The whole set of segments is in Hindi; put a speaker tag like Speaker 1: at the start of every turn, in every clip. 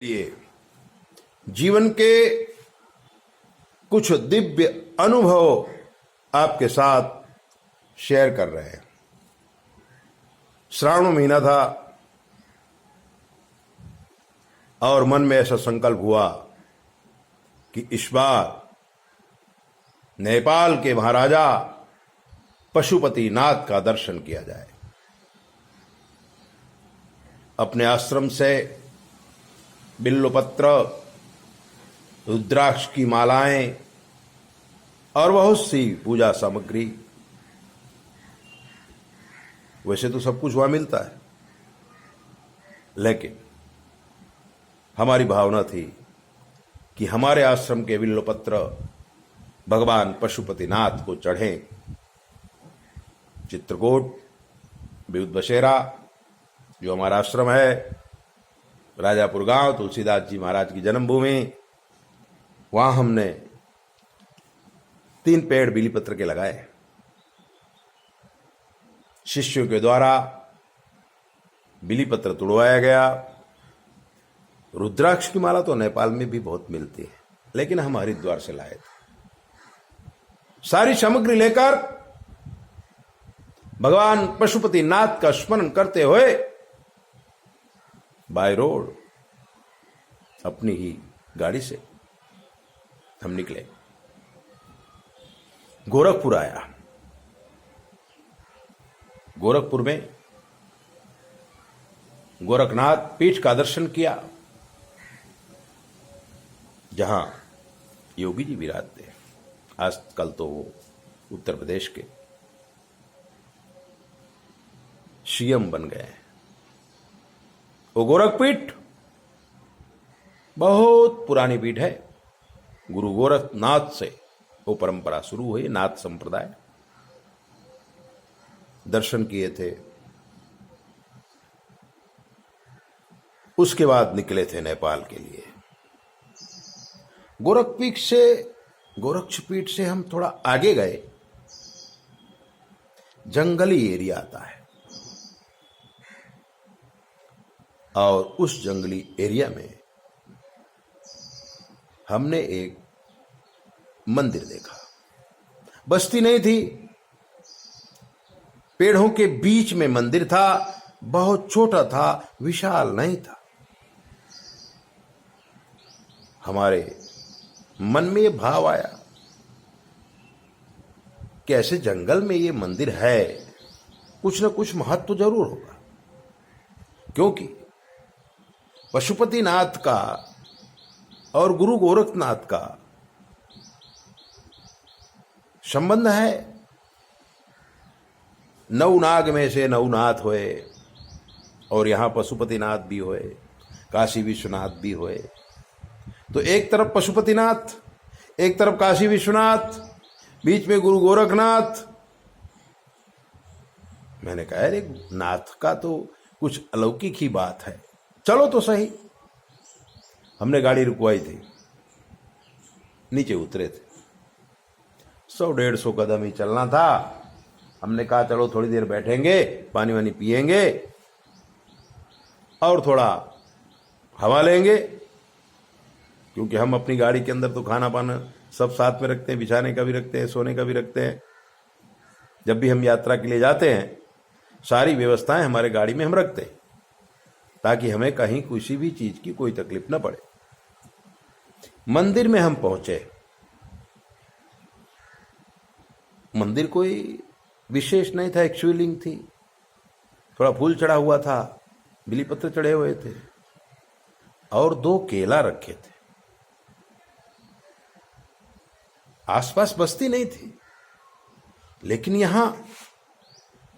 Speaker 1: लिए जीवन के कुछ दिव्य अनुभव आपके साथ शेयर कर रहे हैं। श्रावण महीना था और मन में ऐसा संकल्प हुआ कि इस बार नेपाल के महाराजा पशुपतिनाथ का दर्शन किया जाए। अपने आश्रम से बिल्वपत्र, रुद्राक्ष की मालाएं और बहुत सी पूजा सामग्री, वैसे तो सब कुछ वहां मिलता है, लेकिन हमारी भावना थी कि हमारे आश्रम के बिल्वपत्र भगवान पशुपतिनाथ को चढ़ें। चित्रकूट विभुदबसेरा जो हमारा आश्रम है, राजापुर गांव, तुलसीदास जी महाराज की जन्मभूमि, वहां हमने 3 पेड़ बिलीपत्र के लगाए। शिष्यों के द्वारा बिलीपत्र तुड़वाया गया। रुद्राक्ष की माला तो नेपाल में भी बहुत मिलती है, लेकिन हम हरिद्वार से लाए थे। सारी सामग्री लेकर भगवान पशुपतिनाथ का स्मरण करते हुए बाय रोड अपनी ही गाड़ी से हम निकले। गोरखपुर आया। गोरखपुर में गोरखनाथ पीठ का दर्शन किया, जहां योगी जी विराजते हैं। आजकल तो वो उत्तर प्रदेश के सीएम बन गए हैं। वो गोरखपीठ बहुत पुरानी पीठ है। गुरु गोरखनाथ से वो परंपरा शुरू हुई, नाथ संप्रदाय। दर्शन किए थे, उसके बाद निकले थे नेपाल के लिए। गोरक्षपीठ से हम थोड़ा आगे गए। जंगली एरिया आता है और उस जंगली एरिया में हमने एक मंदिर देखा। बस्ती नहीं थी, पेड़ों के बीच में मंदिर था। बहुत छोटा था, विशाल नहीं था। हमारे मन में यह भाव आया कि ऐसे जंगल में ये मंदिर है, कुछ न कुछ महत्व तो जरूर होगा, क्योंकि पशुपतिनाथ का और गुरु गोरखनाथ का संबंध है। नवनाग में से नवनाथ हुए और यहां पशुपतिनाथ भी हुए, काशी विश्वनाथ भी हुए। तो एक तरफ पशुपतिनाथ, एक तरफ काशी विश्वनाथ, बीच में गुरु गोरखनाथ। मैंने कहा अरे नाथ का तो कुछ अलौकिक ही बात है, चलो तो सही। हमने गाड़ी रुकवाई थी, नीचे उतरे थे। 100-150 कदम ही चलना था। हमने कहा चलो थोड़ी देर बैठेंगे, पानी वानी पिएंगे और थोड़ा हवा लेंगे, क्योंकि हम अपनी गाड़ी के अंदर तो खाना पाना सब साथ में रखते हैं, बिछाने का भी रखते हैं, सोने का भी रखते हैं। जब भी हम यात्रा के लिए जाते हैं, सारी व्यवस्थाएं हमारे गाड़ी में हम रखते हैं, ताकि हमें कहीं किसी भी चीज की कोई तकलीफ न पड़े। मंदिर में हम पहुंचे। मंदिर कोई विशेष नहीं था, एक शिवलिंग थी, थोड़ा फूल चढ़ा हुआ था, बिलीपत्र चढ़े हुए थे और 2 केला रखे थे। आसपास बस्ती नहीं थी, लेकिन यहां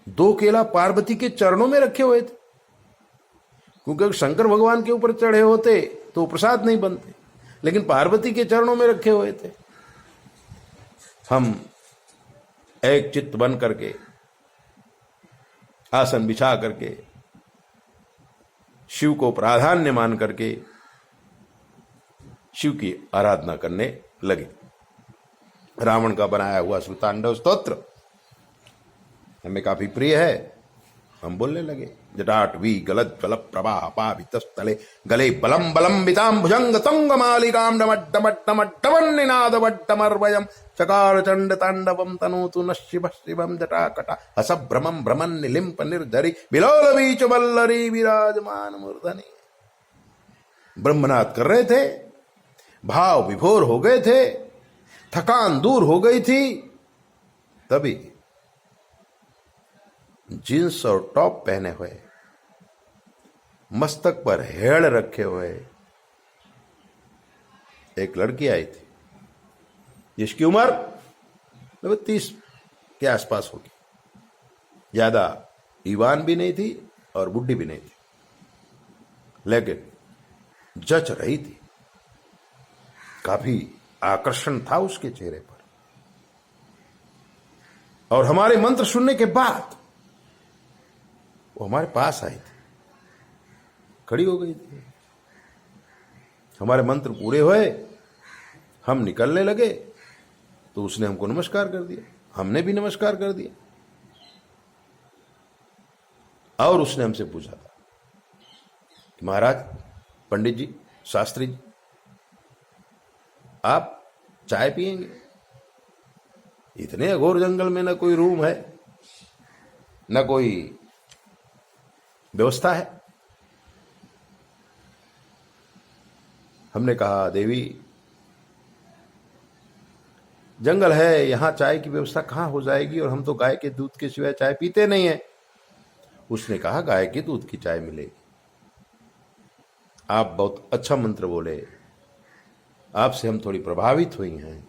Speaker 1: 2 केला पार्वती के चरणों में रखे हुए थे, क्योंकि अगर शंकर भगवान के ऊपर चढ़े होते तो प्रसाद नहीं बनते, लेकिन पार्वती के चरणों में रखे हुए थे। हम एक चित्त बन करके, आसन बिछा करके, शिव को प्राधान्य मान करके शिव की आराधना करने लगे। रावण का बनाया हुआ श्रुतांडव स्तोत्र हमें काफी प्रिय है। हम बोलने लगे, जटाटवी गलत जल प्रवाह पावितस्थले गले बलम बलम विताम भुजंग तंग मालिकाम डमड्डमड्डमड्डमन निनाद वड्डमर्वयम चकार चंड तांडवम तनोतु न शिव शिवम जटाकटा हसभ्रमम भ्रमण निलिम्प निर्धरी विलोल बीच वल्लरी विराजमान मूर्धनि। ब्रह्मनाद कर रहे थे, भाव विभोर हो गए थे, थकान दूर हो गई थी। तभी जींस और टॉप पहने हुए, मस्तक पर हेड़ रखे हुए एक लड़की आई थी, जिसकी उम्र 30 के आसपास होगी। ज्यादा ईवान भी नहीं थी और बुढ़ी भी नहीं थी, लेकिन जच रही थी। काफी आकर्षण था उसके चेहरे पर। और हमारे मंत्र सुनने के बाद वो हमारे पास आई थी, खड़ी हो गई थी। हमारे मंत्र पूरे हुए, हम निकलने लगे तो उसने हमको नमस्कार कर दिया, हमने भी नमस्कार कर दिया। और उसने हमसे पूछा था कि महाराज, पंडित जी, शास्त्री जी, आप चाय पिएंगे? इतने अघोर जंगल में न कोई रूम है, न कोई व्यवस्था है। हमने कहा, देवी, जंगल है, यहां चाय की व्यवस्था कहां हो जाएगी, और हम तो गाय के दूध के सिवाय चाय पीते नहीं है। उसने कहा, गाय के दूध की चाय मिलेगी। आप बहुत अच्छा मंत्र बोले, आपसे हम थोड़ी प्रभावित हुई हैं,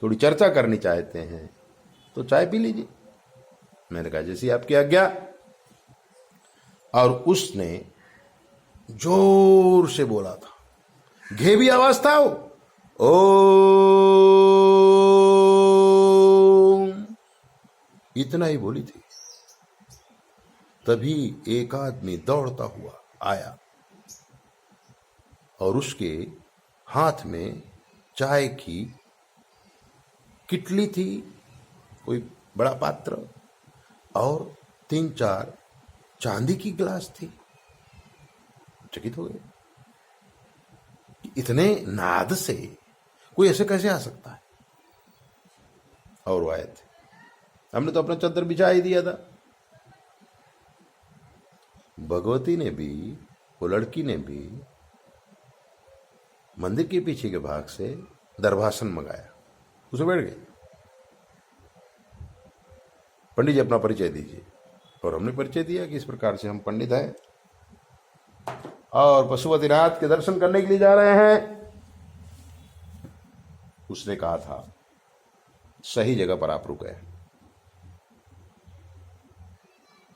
Speaker 1: थोड़ी चर्चा करनी चाहते हैं, तो चाय पी लीजिए। मैंने कहा, जैसी आपकी आज्ञा। और उसने जोर से बोला था, घेवी आवाज था वो, ओम, इतना ही बोली थी। तभी एक आदमी दौड़ता हुआ आया और उसके हाथ में चाय की किटली थी, कोई बड़ा पात्र, और 3-4 चांदी की गिलास थी। चकित हो गए, इतने नाद से कोई ऐसे कैसे आ सकता है। और वो आए थे, हमने तो अपना चद्दर बिछा ही दिया था। भगवती ने भी, वो लड़की ने भी मंदिर के पीछे के भाग से दरभाषण मंगाया, उसे बैठ गए। पंडित जी, अपना परिचय दीजिए। और हमने परिचय दिया कि इस प्रकार से हम पंडित हैं और पशुपतिनाथ के दर्शन करने के लिए जा रहे हैं। उसने कहा था, सही जगह पर आप रुक गए।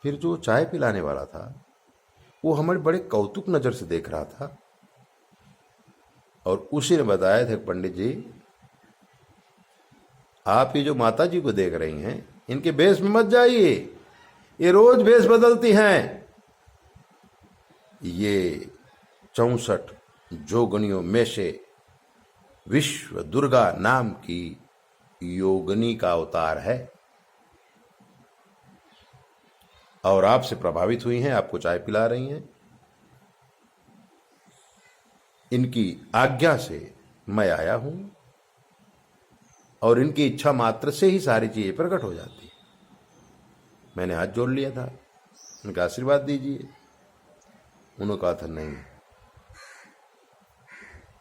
Speaker 1: फिर जो चाय पिलाने वाला था वो हमारे बड़े कौतुक नजर से देख रहा था और उसी ने बताया था, पंडित जी, आप ये जो माता जी को देख रही हैं, इनके भेष में मत जाइए, ये रोज भेष बदलती हैं। ये 64 जोगनियों में से विश्व दुर्गा नाम की योगिनी का अवतार है और आपसे प्रभावित हुई हैं, आपको चाय पिला रही हैं। इनकी आज्ञा से मैं आया हूं और इनकी इच्छा मात्र से ही सारी चीजें प्रकट हो जाती है। मैंने हाथ जोड़ लिया था, उनका आशीर्वाद दीजिए। उन्होंने कहा था, नहीं,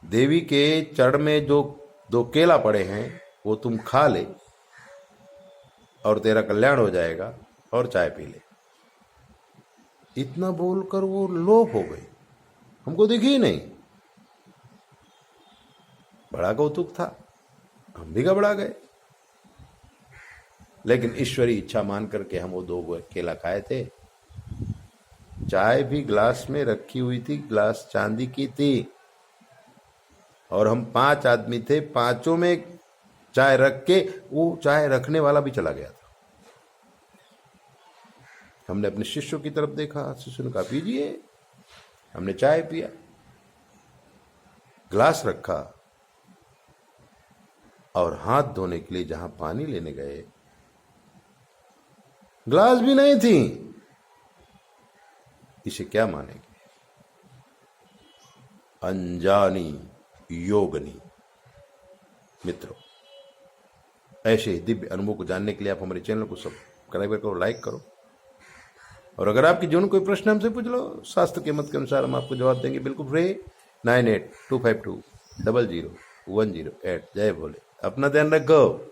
Speaker 1: देवी के चरण में जो 2 केला पड़े हैं वो तुम खा ले और तेरा कल्याण हो जाएगा, और चाय पी ले। इतना बोलकर वो लोप हो गई, हमको दिखी ही नहीं। बड़ा कौतुक था, हम भी घबरा गए। लेकिन ईश्वरी इच्छा मान करके हम वो 2 केला खाए थे। चाय भी ग्लास में रखी हुई थी, ग्लास चांदी की थी, और हम 5 आदमी थे, 5 में चाय रख के वो चाय रखने वाला भी चला गया था। हमने अपने शिष्यों की तरफ देखा, शिष्यों ने कहा, पीजिए। हमने चाय पिया, ग्लास रखा और हाथ धोने के लिए जहां पानी लेने गए, ग्लास भी नहीं थी। इसे क्या मानेंगे? अनजानी योगनी। मित्रों, ऐसे ही दिव्य अनुभव को जानने के लिए आप हमारे चैनल को सब्सक्राइब करो, लाइक करो, और अगर आपके जीवन में कोई प्रश्न हमसे पूछ लो, शास्त्र के मत के अनुसार हम आपको जवाब देंगे, बिल्कुल फ्री। 9825200108। जय भोले। अपना ध्यान रखो।